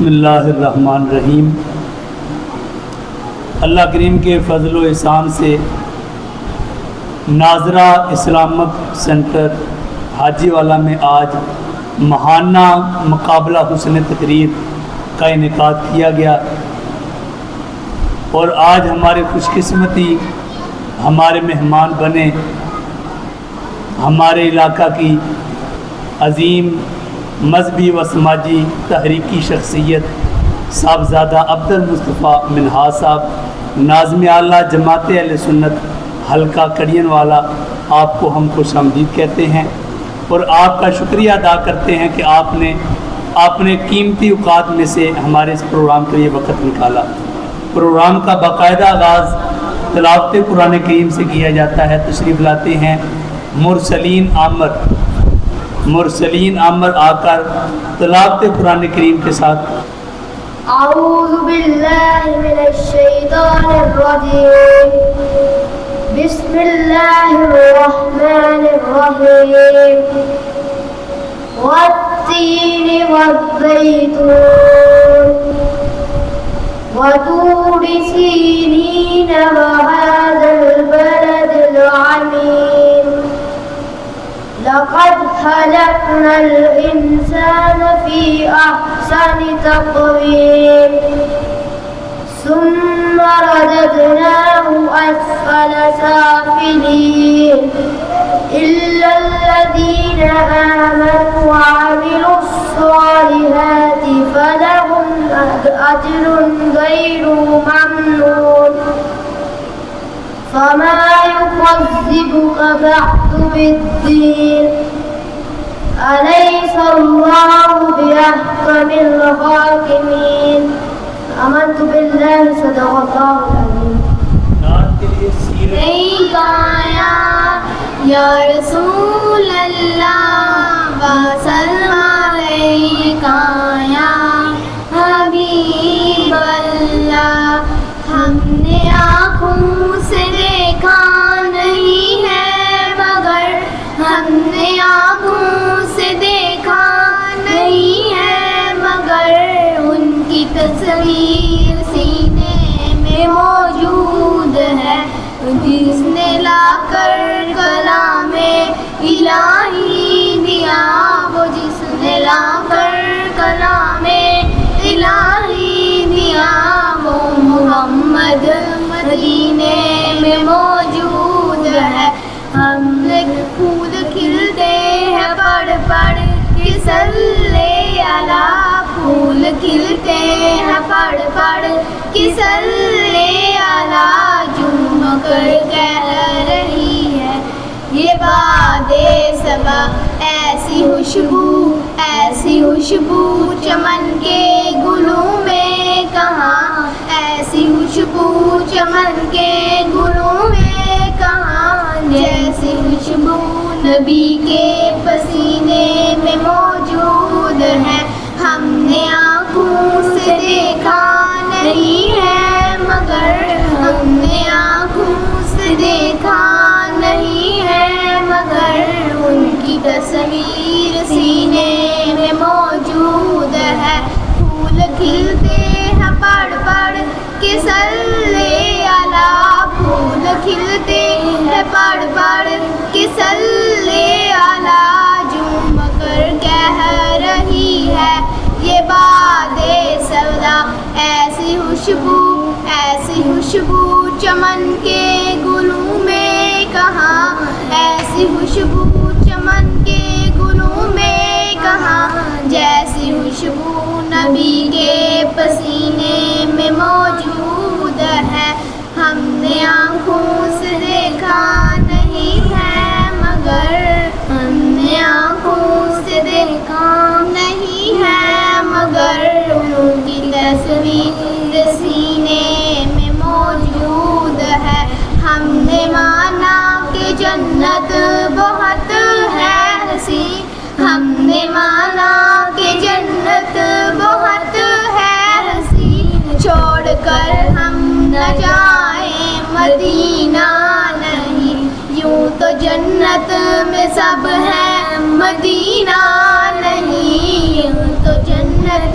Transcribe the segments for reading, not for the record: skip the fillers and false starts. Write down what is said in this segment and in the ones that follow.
بسم اللہ الرحمن الرحیم۔ اللہ کریم کے فضل و احسان سے ناظرہ اسلامک سینٹر حاجی والا میں آج ماہانہ مقابلہ حسن تقریر کا انعقاد کیا گیا، اور آج ہمارے خوش قسمتی ہمارے مہمان بنے ہمارے علاقہ کی عظیم مذہبی و سماجی تحریکی شخصیت صاحبزادہ عبدالمصطفیٰ منہاس صاحب، ناظم اعلیٰ جماعت اہل سنت حلقہ کڑین والا، آپ کو ہم خوش آمدید کہتے ہیں اور آپ کا شکریہ ادا کرتے ہیں کہ آپ نے اپنے قیمتی اوقات میں سے ہمارے اس پروگرام کے لیے وقت نکالا۔ پروگرام کا باقاعدہ آغاز تلاوت قرآن کریم سے کیا جاتا ہے۔ تشریف لاتے ہیں مرسلین عامر آ کر تلاوت قرآن کریم کے ساتھ۔ اعوذ باللہ من الشیطان الرجیم، بسم اللہ الرحمن الرحیم، والتین والزیتون وطور سینین وهذا البلد العمیم، لقد خلقنا الإنسان في أحسن تقويم، ثم رددناه أسفل سافلين، إلا الذين آمنوا وعملوا الصالحات فلهم أجر غير ممنون، فما يكذبك بعد بالدين، أليس الله بأحكم الحاكمين، آمنت بالله صدق الله العظيم۔ نہیں گایا یا رسول اللہ وسلم علیکہ یا حبیب اللہ، ہم نے آنکھوں سے دیکھا نہیں ہے مگر، ہم نے آنکھوں سے دیکھا نہیں ہے مگر، ان کی تصویر سینے میں موجود ہے، جس نے لا کر کلام الہی دیا، وہ جس نے لا کر کلام الہی دیا، وہ محمد مدینے میں موجود ہے۔ ہم پھول کھلتے ہیں پڑھ پڑھ کے صلی علی، پھول کھلتے ہیں پڑھ پڑھ کے صلی علی، جھوم کر کہہ رہی ہے یہ باد صبا، ایسی خوشبو چمن کے گلوں میں کہاں، ایسی خوشبو چمن کے گلوں میں کہاں، جیسی خوشبو نبی کے پسینے میں موجود ہے، ہم نے آنکھوں سے دیکھا نہیں ہے مگر، ہم نے آنکھوں سے دیکھا نہیں ہے مگر، ان کی تصویر سینے میں موجود ہے، پھول کھلتے ہیں پڑھ پڑھ کے صلی علی، پھول کھلتے ہیں پڑھ پڑھ کے صلی علی، جھوم کر کہہ رہی ہے یہ باد سودا، ایسی خوشبو چمن کے گلوں میں کہاں، ایسی خوشبو چمن کے گلوں میں کہاں، جیسی خوشبو نبی کے پسینے میں موجود ہے، ہم نے آنکھوں سے دیکھا نہیں ہے مگر، ہم نے آنکھوں سے دیکھا نہیں ہے مگر، ان کی تصویر سینے میں موجود ہے، ہم نے مانا کہ جنت بہت ہے حسین، ہم نے مانا کہ جنت بہت ہے حسین، چھوڑ کر ہم نہ جائیں مدینہ نہیں، یوں تو جنت میں سب ہے مدینہ نہیں، یوں تو جنت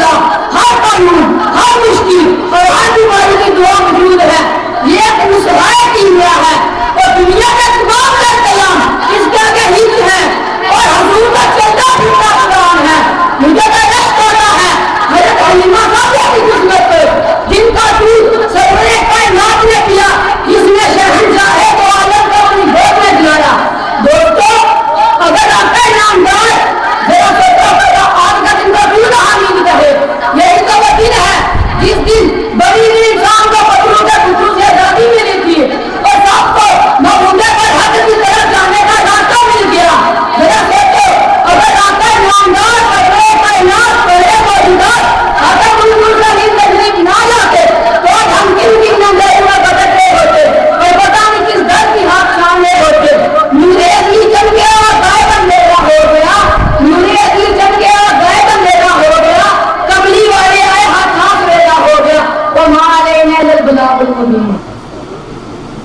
مسئلہ، ہر قانون، ہر مشکل اور ہر بیماری کی دعا موجود ہے. یہ ایک مسئلہ کیمیا ہے اور دنیا کے تمام قیام اس کے آگے ہچ ہے اور حضور کا چلتا پھرتا قرآن ہے. مجھے تو رشک ہوتا ہے حضرت حلیمہ صاحبہ کی قسمت پر جن کا دودھ سرور کائنات نے پیا، جس نے شہنشاہ تو عالم کو اپنی گود میں دلایا. دوستو اگر آپ کا نامدار ذرا سوچو کہ آج کا دن کا دودھ حامد رہے. یہی تو وہ دن ہے جس دن بڑی انسان کو پتھروں کے پتھروں سے آزادی ملی تھی اور سب کو محمودے پر حد کی طرف جانے کا راستہ مل گیا. ذرا سوچو اگر آپ کا نامدار پتھروں کائنات بڑے موجودات آدم المرسلین تشریف نہ لاتے تو آج ہم کن کن اندھیروں میں بھٹکتے ہوتے اور پتہ نہیں کس در کی ہاتھ سامنے ہوتے. نور عقلی چل گیا اور غائب اندھیرا ہو گیا. نور عقلی چل گیا اور غائب اندھیرا ہو گیا. کملی والے آئے ہاتھ ہاتھ میرا ہو گیا. وما علینا الا البلاغ المبین.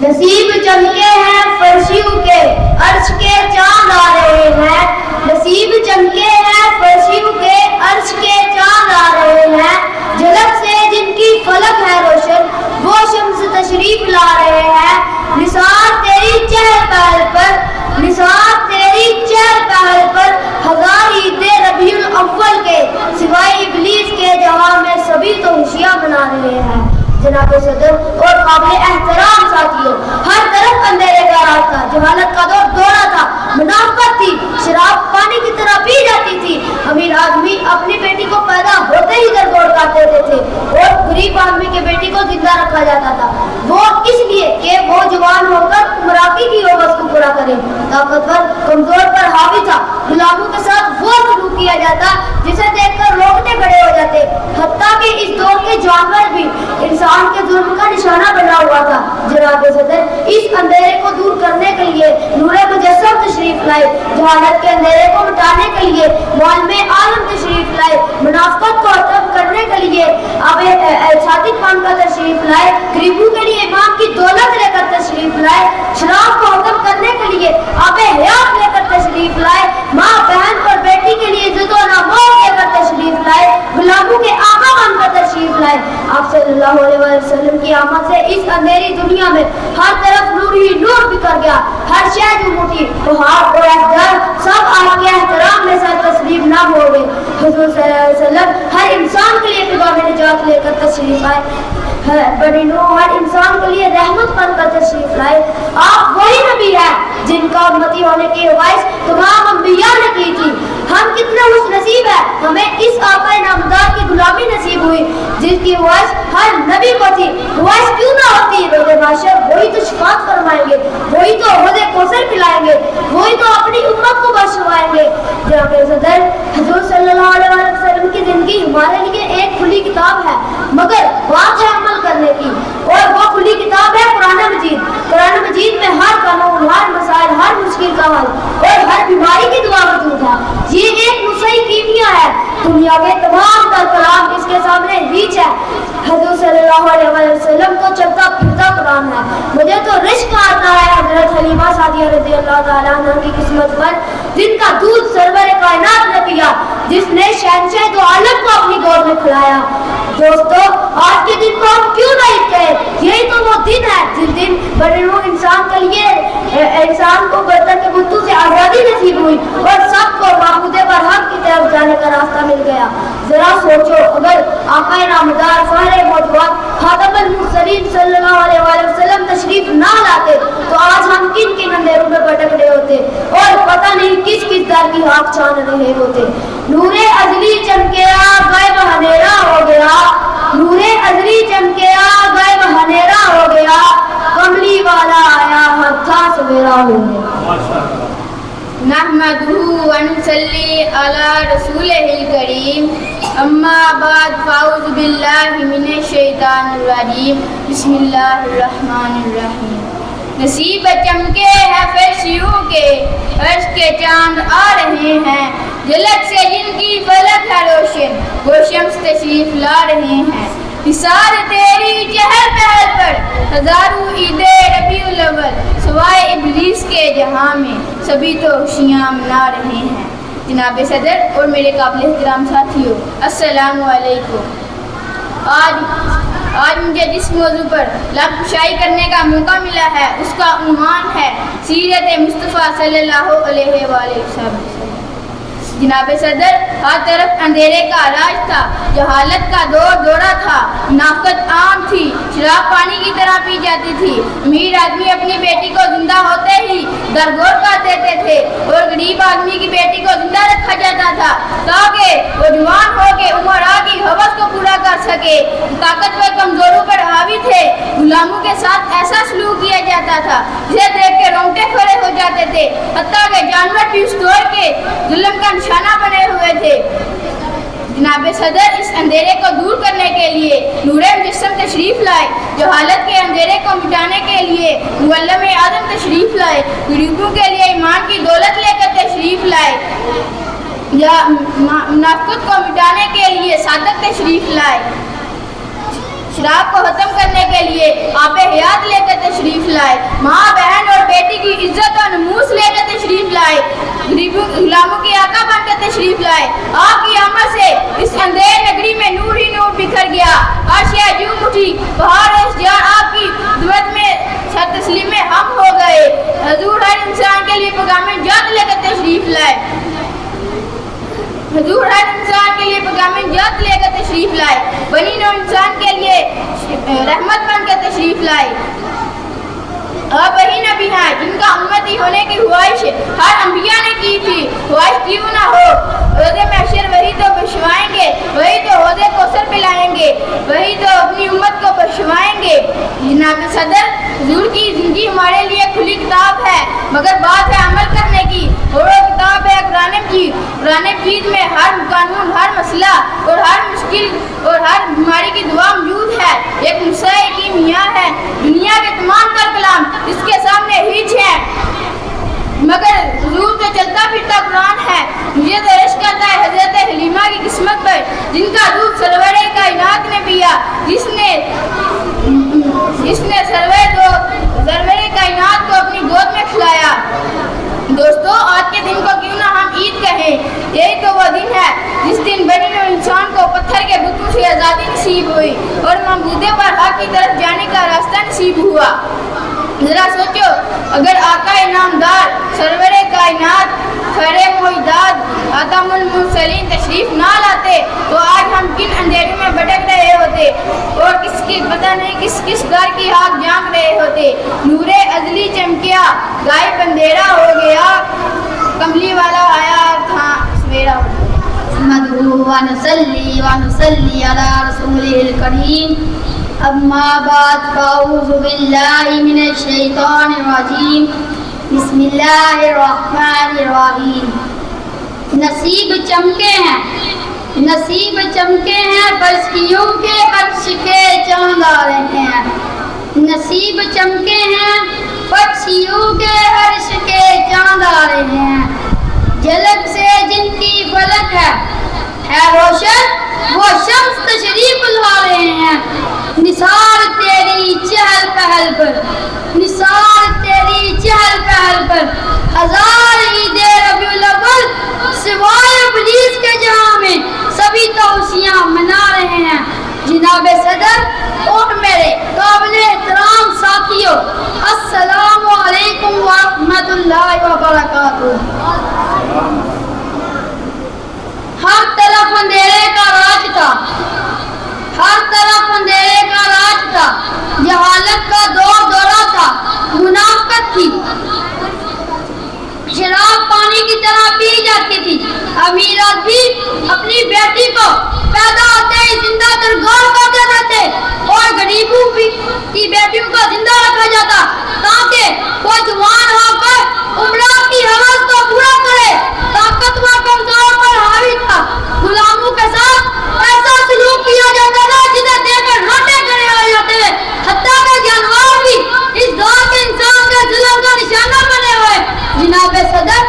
نصیب چمکے ہیں فرشیوں کے عرش کے چاند آ رہے ہیں. نصیب چمکے ہیں فرشیوں کے عرش کے چاند آ رہے ہیں. جھلک سے جن کی فلک ہے روشن وہ شمس تشریف لا رہے ہیں. نثار تیری چہل پہل پر، نثار تیری چہل پہل پر ہزار عید ربیع الاول کے سوائے ابلیس کے جہاں میں سبھی تو خوشیاں منا رہے ہیں. جناب صدر اور قابل احترام ساتھیوں، ہر طرف اندھیرے کا راستہ، جہالت کا دور دوڑا تھا، منافقت تھی، شراب پانی کی طرح پی جاتی تھی. امیر آدمی اپنی بیٹی کو پیدا ہوتے ہی در دوڑ کر دیتے تھے اور غریب آدمی کے بیٹی کو زندہ رکھا جاتا تھا. وہ اس لیے کہ وہ جوان ہو کر عمراقی کی ہوبس کو پورا کرے. طاقتور کمزور پر حاوی تھا. غلاموں کے ساتھ وہ سلوک کیا جاتا جسے دیکھ کر روکتے کھڑے ہو جاتے. حتیٰ کہ اس دور کے جانور بھی انسان کے ظلم کا نشانہ بنا ہوا تھا. جناب صدر اس اندھیرے کو دور کرنے کے لیے نور مجسم تشریف لائے. جہالت کے اندھیرے کو مٹانے کے لیے معلم عالم تشریف لائے. منافقت کو ختم کرنے کے لیے اب صادق خان کا تشریف لائے. غریبوں کے لیے امام کی دولت لے کر تشریف لائے. شراب کو ختم کرنے کے لیے آب حیات لے کر تشریف لائے. ماں بہن اور بیٹی کے لیے عزت و ناموس لے کر تشریف لائے. غلاموں کے آقا بن کر تشریف لائے. آپ صلی اللہ علیہ وسلم کی آمد سے اس اندھیری دنیا میں ہر طرف نور ہی نور بکھر گیا. ہر شے جو اٹھی پہاڑ اور احجار سب آپ کے احترام میں سر تسلیم نہ ہو گئے. حضور صلی اللہ علیہ وسلم ہر انسان کے لیے خدا میں نجات لے کر تشریف آئے. بڑی نو ہر انسان کے لیے رحمت بن کر تشریف لائے. آپ وہی نبی ہیں جن کا امتی ہونے کی خواہش تمام انبیاء نے کی تھی. ہم کتنے خوش نصیب ہیں، ہمیں اس آقا نامدار کی غلامی نصیب ہوئی جس کی خواہش ہر نبی کو تھی. خواہش کیوں نہ ہوتی؟ روز محشر وہی تو شفاعت فرمائیں گے، وہی تو حوض کوثر پلائیں گے، وہی تو اپنی امت کو بخشوائیں گے. جناب صدر حضور صلی اللہ علیہ وسلم کی زندگی ہمارے لیے ایک کھلی کتاب ہے، مگر بات ہے عمل کرنے کی، اور وہ کھلی کتاب ہے قرآن مجید. قرآن مجید میں ہر قانون، ہر مسائل، ہر مشکل کا حل اور ہر بیماری کی دعا موجود ہے. یہ ایک نسخی کیمیا ہے. دنیا کے تمام تر کلام اس کے سامنے ہیچ ہے. حضور صلی اللہ علیہ وسلم کو چلتا پھرتا قرآن ہے. مجھے تو رشک آتا ہے حضرت حلیمہ سعدیہ رضی اللہ تعالیٰ عنہ کی قسمت پر جن کا دودھ سرور کائنات نے پیا، جس نے شہنشاہ دو عالم کو اپنی گود میں کھلایا. دوستو آج کے دن کو ہم کیوں نہیں کہے؟ یہی تو وہ دن ہے جس دن بڑے روح انسان کے لیے انسان کو برتن کے بتوں سے آزادی نصیب ہوئی اور سب کو معبود برحق کی طرف جانے کا راستہ مل گیا. ذرا سوچو اگر آقا نامدار فہر موجود خاتم المرسلین صلی اللہ علیہ وسلم تشریف نہ لاتے تو آج ہم کن کن اندھیروں میں بھٹک رہے ہوتے اور پتہ نہیں کس کس در کی ہاک چھان رہے ہوتے. نور ازلی چمکیا غیب ہنیرا ہو گیا. نور ازلی چمکیا غیب ہنیرا ہو گیا. کملی والا آیا ہتھا سویرا ہو گیا. نحمدہ ونصلی علی رسولہ الکریم. اما بعد فاعوذ باللہ من الشیطان الرجیم. بسم اللہ الرحمن الرحیم. نصیب چمکے ہیں فرشیوں کے عرش کے چاند آ رہے ہیں. جھلک سے جن کی فلک ہے روشن وہ شمس تشریف لا رہے ہیں. نثار تیری چہل پہل پر ہزاروں عید ربیع الاول سوائے ابلیس کے جہاں میں سبھی تو خوشیاں منا رہے ہیں. جناب صدر اور میرے قابل احترام ساتھیوں، السلام علیکم۔ آج مجھے جس موضوع پر لب کشائی کرنے کا موقع ملا ہے اس کا عنوان ہے سیرت مصطفیٰ صلی اللہ علیہ وآلہ وسلم۔ جناب صدر، ہر طرف اندھیرے کا راج تھا، جہالت کا دور دورہ تھا، منافقت عام تھی، شراب پانی کی طرح پی جاتی تھی، امیر آدمی اپنی بیٹی کو زندہ ہوتے ہی درگور کر دیتے تھے اور غریب آدمی کی بیٹی کو زندہ رکھا جاتا تھا تاکہ وہ جوان ہو کے امراء کی حوث کو پورا کر سکے۔ طاقتور کمزوروں پر حاوی تھے، غلاموں کے ساتھ ایسا سلوک کیا جاتا تھا جسے دیکھ کے رونگٹے کھڑے ہو جاتے تھے، حتیٰ کہ جانور بھی اس دور کے ظلم کا نشانہ بنے ہوئے تھے۔ جناب صدر، اس اندھیرے کو دور کرنے کے لیے نور مجسم تشریف لائے، جہالت کے اندھیرے کو مٹانے کے لیے معلم اعظم تشریف لائے، غریبوں کے لیے ایمان کی دولت لے کر تشریف لائے، منافقت کو مٹانے کے لیے صادق تشریف لائے، شراب کو ختم کرنے کے لیے آب حیات لے کر تشریف لائے، ماں بہن اور بیٹی کی عزت و نموس لے کر تشریف لائے، غلاموں کے آقا بن کر تشریف لائے۔ آپ کی آمد سے اس اندھیر نگری میں نور ہی نور بکھر گیا، عرش جوں اٹھی، پہاڑ اشجار آپ کی خدمت میں سر تسلیم ہم ہو گئے۔ حضور ہر انسان کے لیے پیغام جات لے کر تشریف لائے، حضور ہر انسان کے لیے پیغام جات لے کر تشریف لائے، بنی نوع انسان کے لیے رحمت بن کر تشریف لائے۔ آپ وہی نبی ہیں جن کا امتی ہونے کی خواہش ہر انبیاء نے کی تھی، خواہش کیوں نہ ہو۔ حوض محشر وہی تو بخشوائیں گے، وہی تو حوض کوثر پلائیں گے، وہی تو اپنی امت کو بخشوائیں گے۔ جناب صدر، حضور کی زندگی ہمارے لیے کھلی کتاب ہے، مگر بات ہے عمل کرنے کی، اور وہ کتاب ہے قرآن مجید۔ قرآن مجید میں ہر قانون، ہر مسئلہ اور ہر مشکل اور ہر بیماری کی دعا موجود ہے، ایک نسخہ کی میاں ہے، دنیا کے تمام تر کلام اس کے سامنے ہیچ ہے، مگر حضور تو چلتا پھرتا قرآن ہے۔ مجھے تو عشق آتا ہے حضرت حلیمہ کی قسمت پر، جن کا دودھ سرور کائنات نے پیا، جس نے سرور کائنات کو اپنی گود میں کھلایا۔ دوستو، آج کے دن کو کیوں نہ ہم عید کہیں، یہی تو وہ دن ہے جس دن بنی نوع انسان کو پتھر کے بتوں سے آزادی نصیب ہوئی اور معبودے پر حق کی طرف جانے کا راستہ نصیب ہوا۔ ذرا سوچو، اگر آقا نامدار سرور کائنات خیر معیداد خاتم المرسلین تشریف نہ لاتے تو آج ہم کن اندھیروں میں بھٹک رہے ہوتے اور کس کی پتہ نہیں کس گھر کی آگ جھانک رہے ہوتے۔ نور ازلی چمکیا، غائب اندھیرا ہو گیا، کملی والا آیا تھا سویرا ہو گیا۔ نحمده ونصلي على رسوله الكريم، اما بعد فاعوذ باللہ من الشیطان الرجیم، بسم اللہ الرحمن الرحیم۔ نصیب چمکے ہیں فرشتیوں کے عرش کے چاند آ رہے ہیں، نصیب چمکے ہیں فرشتیوں کے عرش کے چاند آ رہے ہیں، جھلک سے جن کی فلک ہے روشن وہ شمس تشریف لا رہے ہیں، نثار تیری چہل پہل پر ہزار عید ربیع الاول سوائے ابلیس کے جہاں میں سبھی توسیاں منا رہے ہیں۔ جناب صدر اور میرے قابل احترام ساتھیوں، السلام علیکم ورحمۃ اللہ وبرکاتہ۔ ہر طرف اندھیرے کا راج تھا، جہالت کا دور دورہ تھا، منافقت تھی، شراب پانی کی طرح پی جاتی تھی، امیر آدمی اپنی بیٹی کو پیدا ہوتے ہی زندہ درگور کر دیتے تھے اور غریبوں کی بیٹیوں کو زندہ رکھا جاتا تاکہ وہ جوان ہو کر امراء کی حوث کو پورا کرے۔ طاقتور کمزور پر حاوی تھا، غلاموں کے ساتھ ایسا سلوک کیا جاتا تھا جسے دیکھ کر روٹے کھڑے ہو جاتے تھے، حتیٰ کہ جانور بھی اس دور کے انسان کے ظلم کا نشانہ بنے ہوئے۔ جناب صدر،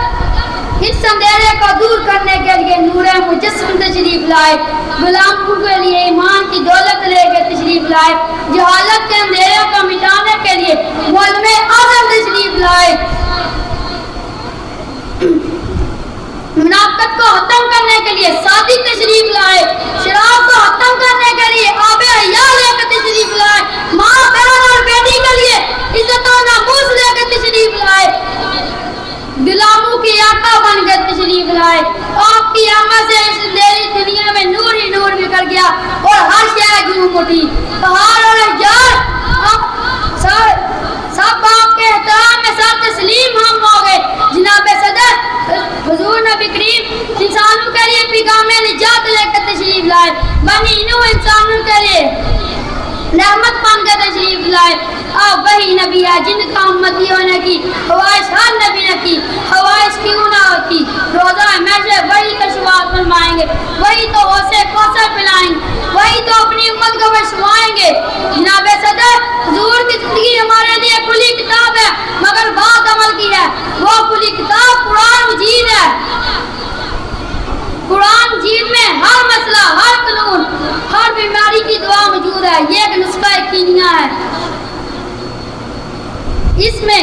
اس اندھیرے کو دور کرنے کے لیے نور مجسم تشریف لائے، غلاموں کے لیے ایمان کی دولت لے کے تشریف لائے، جہالت کے اندھیرے کو مٹانے کے لیے معلم اعظم تشریف لائے۔ منافقت کو ختم کرنے کے لیے صادق تشریف لائے، شراب کو ختم کرنے کے لیے آب حیات لے کر تشریف لائے، ماں بہن اور بیٹی کے لیے عزت و ناموس لے کر تشریف لائے، غلاموں کی آقا بن کر تشریف لائے. آپ کی آمد سے اس اندھیری دنیا میں نور ہی نور بکھر گیا اور ہر شے جھوم اٹھی. پہاڑ اور احجار سب آپ کے احترام میں سب تسلیم ہم ہو گئے. جناب صدر حضور نبی کریم انسانوں کے لیے پیغام نجات لے کر تشریف لائے، بنی نوح انسانوں کے لیے رحمت بن کر تشریف لائے. آپ وہی نبی ہے جن کا امتی ہونے کی خواہش ہر نبی نے کی، خواہش کیوں نہ ہوتی. روزہ ہمیشہ وہی کشفات فرمائیں گے، وہی تو اسے کوثر پلائیں گے، وہی تو اپنی امت کو بخشوائیں گے. جناب صدر حضور کی زندگی ہمارے لیے کھلی کتاب ہے مگر بات عمل کی ہے. وہ کھلی کتاب قرآن مجید ہے. قرآن مجید میں ہر مسئلہ، ہر قانون، ہر بیماری کی دعا موجود ہے. یہ ایک نسخہ یقینیہ ہے. اس میں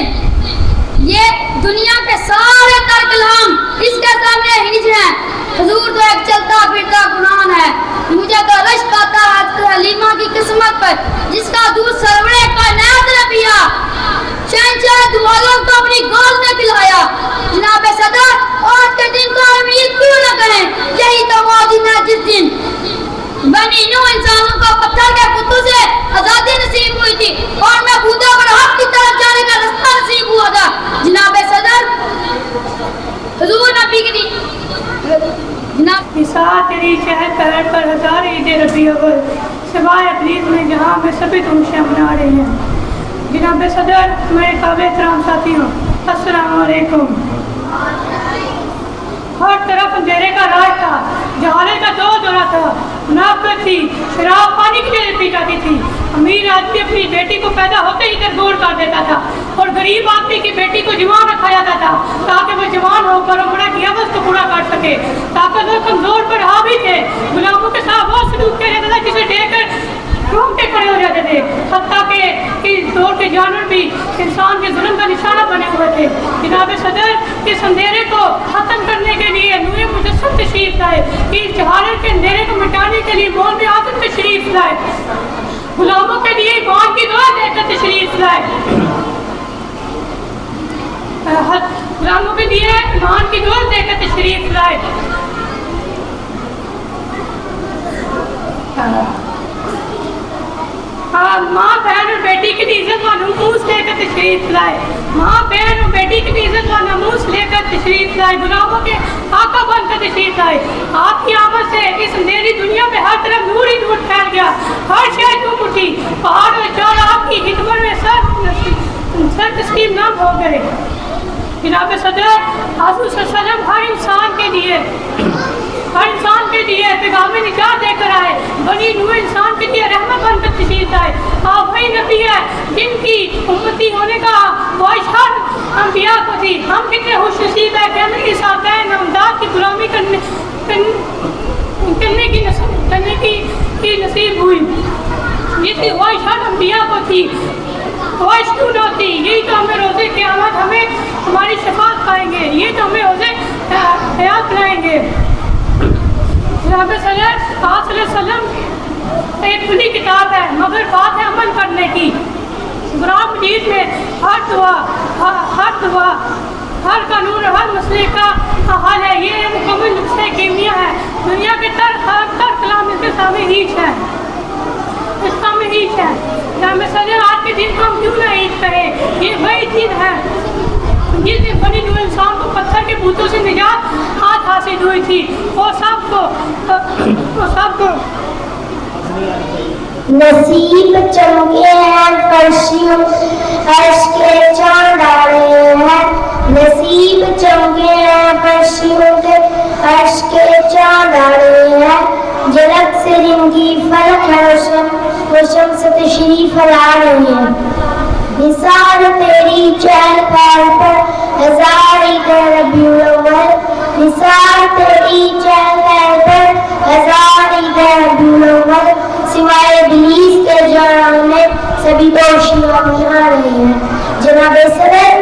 یہ دنیا کے سارے تر کلام اس کے سامنے ہج ہیں. حضور تو ایک چلتا پھرتا قرآن ہے. مجھے تو رشک آتا ہے حلیمہ کی قسمت پر جس کا دودھ سرورے کائنات نے پیا، شہنشاہ دوالوں کو اپنی گود میں پلایا. جناب صدر آج کے دن کو امید کیوں نہ کریں؟ یہی تو وہ دن ہے جس دن بنی نوح انسانوں کو پتھر کے پتوں سے آزادی نصیب ہوئی تھی اور محبوبہ پر حق کی طرف جانے کا راستہ نصیب ہوا تھا. جناب صدر حضور نبی کی جناب نثار تیری چہل پہل پر ہزار عید ربیع اول، سوائے ابلیس میں جہاں میں سبھی خوشیاں منا رہے ہیں. جناب صدر میرے قابل احترام ساتھیوں السلام علیکم. ہر طرف اندھیرے کا راج تھا، جہالت کا دورہ تھا، منافقت تھی، شراب پانی کی جگہ پی جاتی تھی. امیر آدمی اپنی بیٹی کو پیدا ہوتے ہی تربور کر دیتا تھا اور غریب آدمی کی بیٹی کو جوان رکھا جاتا تھا تاکہ وہ جوان ہو کر عمرہ کی عوض کو پورا کر سکے. طاقتور کمزور پر حاوی تھے، غلاموں کے ساتھ وہ سلوک کیا جاتا تھا جسے دیکھ کر رومتے کھڑے ہو جاتے تھے. حتیٰ کہ اس دور کے جانور بھی انسان کے ظلم کا نشانہ بنے ہوئے تھے. جناب صدر اس اندھیرے کو ختم کرنے کے لیے نور مجسم تشریف لائے، اس جہالت کے اندھیرے کو مٹانے کے لیے مولوی اعظم تشریف لائے، غلاموں کے لیے ایمان کی دعا دے کر تشریف لائے، غلاموں کے لیے ایمان کی دعا دے کر تشریف لائے. ماں بہن اور بیٹی کی عزت و ناموس لے کر تشریف لائے، ماں بہن اور بیٹی کی عزت و ناموس لے کر تشریف لائے، غلاموں کے آقا بن کر تشریف لائے. آپ کی آمد سے اس اندھیری دنیا میں ہر طرف نور ہی نور پھیل گیا، ہر شے جھوم اٹھی. پہاڑ اور چار آپ کی خدمت میں سر تسلیم نام ہو گئے. جناب صدر حضور صلی اللہ علیہ وسلم ہر انسان کے لیے پیغام نجات دے کر آئے، بنی نوح انسان کے لیے رحمت بن کر تشریف آئے. آپ وہی نبی ہے جن کی امتی ہونے کا خواہش ہر انبیاء کو تھی. ہم کتنے خوش نصیب ہے کہ ہمیں اس آقائے نامدار کی غلامی کرنے کی نصیب ہوئی. جس کی خواہش ہر انبیاء کو تھی. خواہش کیوں نہ ہوتی؟ یہی تو ہمیں روزے قیامت ہمیں ہماری شفاعت پائیں گے، یہ تو ہمیں روزے حیات لائیں گے. جناب صدر صلی اللہ علیہ وسلم ایک کھلی کتاب ہے مگر بات ہے عمل کرنے کی. قرآن مجید میں ہر دعا، ہر قانون اور ہر مسئلے کا حل ہے. یہ مکمل نسخہ کیمیا ہے. دنیا کے تر کلام اس کے سامنے ہیچ ہے، اس سامنے ہیچ ہے. جناب صدر آج کے دن کو ہم کیوں نہ عید کریں؟ یہ وہی چیز ہے جس دن بنی نوح انسان کو پتھر کے بتوں سے نجات حاصل ہوئی تھی. وہ سب کو نصیب چمکے ہیں فرشیوں عرش کے چاند آ رہے ہیں. نصیب چمکے ہیں فرشیوں کے عرش کے چاند آ رہے ہیں. جھلک سے جن کی فلک ہے روشن وہ شمس تشریف لا رہی ہے. نثار تیری چہل پہل پر ہزار عید ربیع الاول، نثار تیری چہل پہل پر ہزار عید ربیع الاول، سوائے ابلیس کے جہان میں سبھی دوشیاں منا رہے ہیں. جناب صدر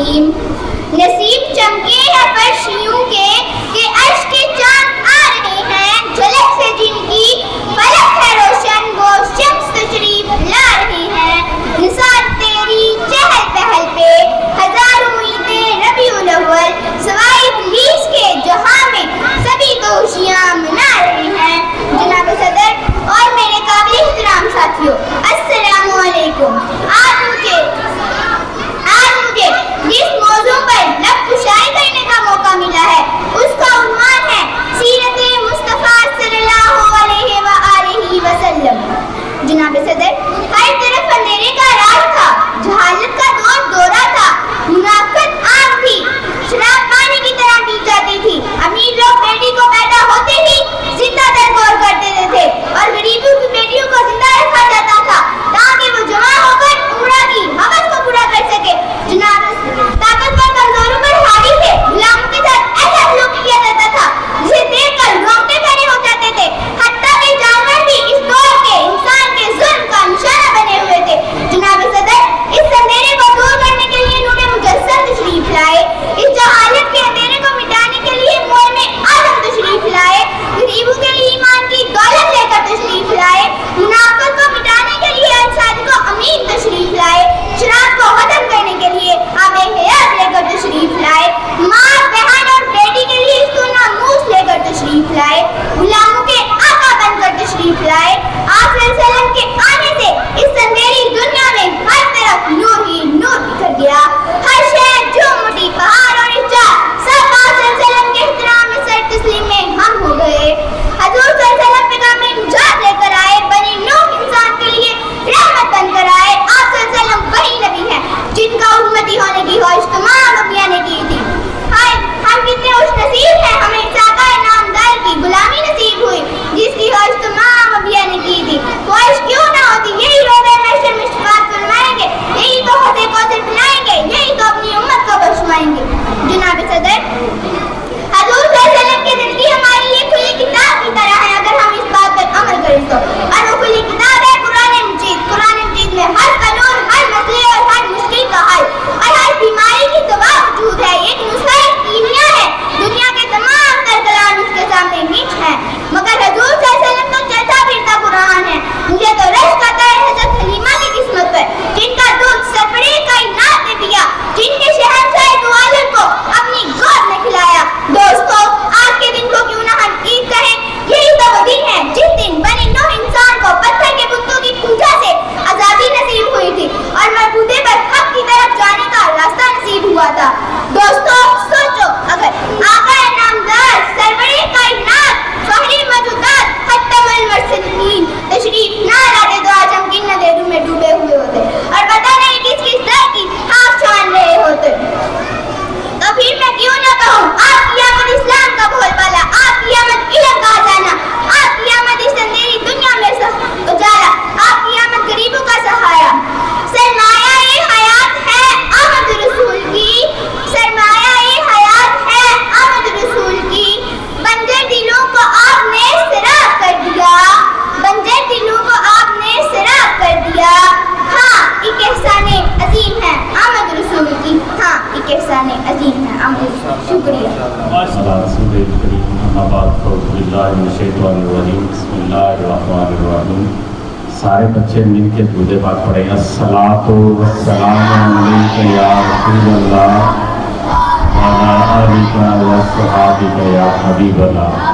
الرحیم. نصیب چمکے ہیں فرشیوں کے کہ عرش کے چاند آ رہے ہیں، جھلک سے جن کی فلک ہے روشن وہ شمس تشریف لا رہے ہیں. نثار تیری چہل پہل پہ ہزاروں عیدیں ربیع الاول، سوائے ابلیس کے جہاں میں سبھی تو خوشیاں منا رہے ہیں. جناب صدر اور میرے قابل احترام ساتھیوں، السلام علیکم. آج مجھے جس موضوع پر لب کشائی کرنے کا موقع ملا ہے اس کا عنوان ہے سیرت مصطفیٰ صلی اللہ علیہ وآلہ وسلم. جناب صدر، ہر طرف اندھیرے کا راج تھا، جہالت کا دورہ تھا، منافقت عام تھی، شراب پانی کی طرح پی جاتی تھی. امیر لوگ بیٹی کو پیدا ہوتے ہی زندہ درگور کر دیتے تھے اور غریبوں کی بیٹیوں کو زندہ رکھا جاتا تھا تاکہ وہ جمع ہو کر عمرہ کی ہوس کو پورا کر سکے. جناب طاقتور کمزوروں پر حاوی تھے، غلاموں کے ساتھ ایسا سلوک کیا جاتا تھا جسے دیکھ کر رونگٹے کھڑے ہو جاتے تھے. حتیٰ کہ جانور بھی اس دور کے انسان کے ظلم کا نشانہ بنے ہوئے تھے. جناب صدر، اس اندھیرے کو دور کرنے کے لیے نور مجسم تشریف لائے، اس جہالت کے اندھیرے کو مٹانے کے لیے موئم اعظم تشریف لائے، غریبوں کے لیے ایمان کی دولت لے کر تشریف لائے، منافقت کو مٹانے کے لیے انصاری کو امین تشریف لائے، شراب کو ختم کرنے کے لیے آب حیات لے کر تشریف لائے، ماں بہن اور بیٹی کے لیے اس کو ناموس لے کر تشریف لائے، غلاموں کے آقا بن کر تشریف لائے. آپ صلی اللہ علیہ وسلم کے آنے سے اس اندھیری دنیا میں ہر طرف نور ہی نور بکھر گیا. ہر شہر جھومٹی پہاڑ اور اچار سب آپ صلی اللہ علیہ وسلم کے احترام میں سر تسلیم میں ہم ہو گئے. حضور صلی اللہ علیہ وسلم پیغام نجات لے کر آئے، بنی نوح انسان کے لیے رحمت بن کر آئے. آپ صلی اللہ علیہ وسلم وہی نبی ہیں جن کا امتی ہونے کی خواہش تمام نبیوں نے کی تھی. ہم کتنے خوش نصیب ہیں، ہمیں ساقہ نامدار کی غلامی نصیب ہوئی جس کی خواہش تمام نبیوں نے کی تھی. خواہش کیوں نہ ہوتی، یہی روزے محشر میں شفاعت فرمائیں گے، یہی تو حوض کوثر پلائیں گے، یہی تو اپنی امت کو بخشوائیں گے. جناب صدر، حضور صلی اللہ علیہ وسلم کی زندگی ہماری لیے کھلی کتاب کی طرح ہے اگر ہم اس بات پر عمل کریں تو. اور وہ کھلی کتاب ہے قرآن مجید. قرآن مجید میں ہر قانون، ہر مسئلے اور ہر مشکل کا حل اور ہر بیماری کی دوا موجود ہے. ایک نسخہ کیمیا ہے، دنیا کے تمام تر کلام اس کے سامنے نیچ ہیں، مگر حضور صلی اللہ علیہ وسلم تو چلتا پھرتا قرآن ہے. مجھے تو رشک آتا ہے حضرت حلیمہ کی قسمت پر جن کا دودھ سرپڑے کائنات نے پیا، جن کے شہنشاہ دو عالم کو اپنی گود میں کھلایا. دوستو، آج کے دن کو کیوں نہ ہم عید کہیں، یہی تو وہ دن ہے جس دن بنی نوح انسان کو پتھر کے بتوں کی پوجا سے آزادی نصیب ہوئی تھی اور مربوطے پر حق کی طرف جانے کا راستہ نصیب ہوا تھا. دوستو سوچو، اگر آقا نامدار سرورِ کائنات فخری موجودات ختم المرسلین تشریف نہ لاتے تو آج ہم کن اندھیروں میں ڈوبے ہوئے ہوتے اور پتہ نہیں کس کس طرح کی آنکھ چھان رہے ہوتے. تو پھر میں کیوں نہ کہوں، آپ کی آمد اسلام کا بول بالا، آپ کی آمد علم کا خزانہ، آپ کی آمد اس اندھیری دنیا میں اجالا، آپ کی آمد غریبوں کا سہارا. سرمایہ حیات ہے آمد رسول کی، سرمایہ حیات ہے آمد رسول کی. بنجر دلوں کو آپ نے سیراب کر دیا، بنجر دلوں کو آپ نے سیراب کر دیا. ہاں، ایک احسان عظیم ہے آمد رسول کی، ہاں ایک احسان عظیم ہے آمد رسول. شکریہ. سارے بچے مل کے درود پاک پڑھیں. الصلاۃ والسلام علیک یا رسول اللہ وعلی آلک وصحابک یا حبیب اللہ.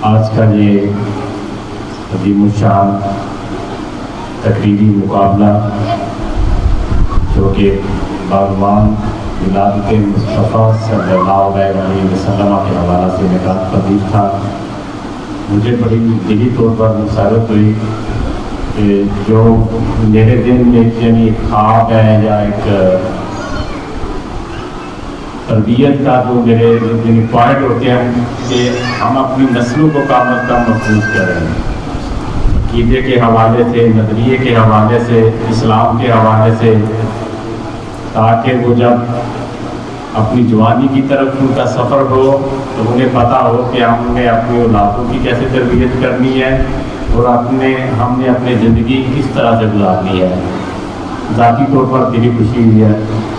آج کا یہ عظیم الشان تقریری مقابلہ جو کہ باغبان ولادت مصطفیٰ صلی اللہ علیہ وسلم کے حوالہ سے نکات پذیر تھا. مجھے بڑی دلی طور پر مسرت ہوئی کہ جو میرے دل میں یعنی ایک خواب ہے یا ایک تربیت کا جو میرے یعنی پوائنٹ ہوتے ہیں کہ ہم اپنی نسلوں کو کم از کم محفوظ کریں، عقیدے کے حوالے سے، نظریے کے حوالے سے، اسلام کے حوالے سے، تاکہ وہ جب اپنی جوانی کی طرف ان کا سفر ہو تو انہیں پتہ ہو کہ ہم نے اپنی اولادوں کی کیسے تربیت کرنی ہے اور ہم نے اپنی زندگی کس طرح سے گزارنی ہے. ذاتی طور پر دلی خوشی ہوئی ہے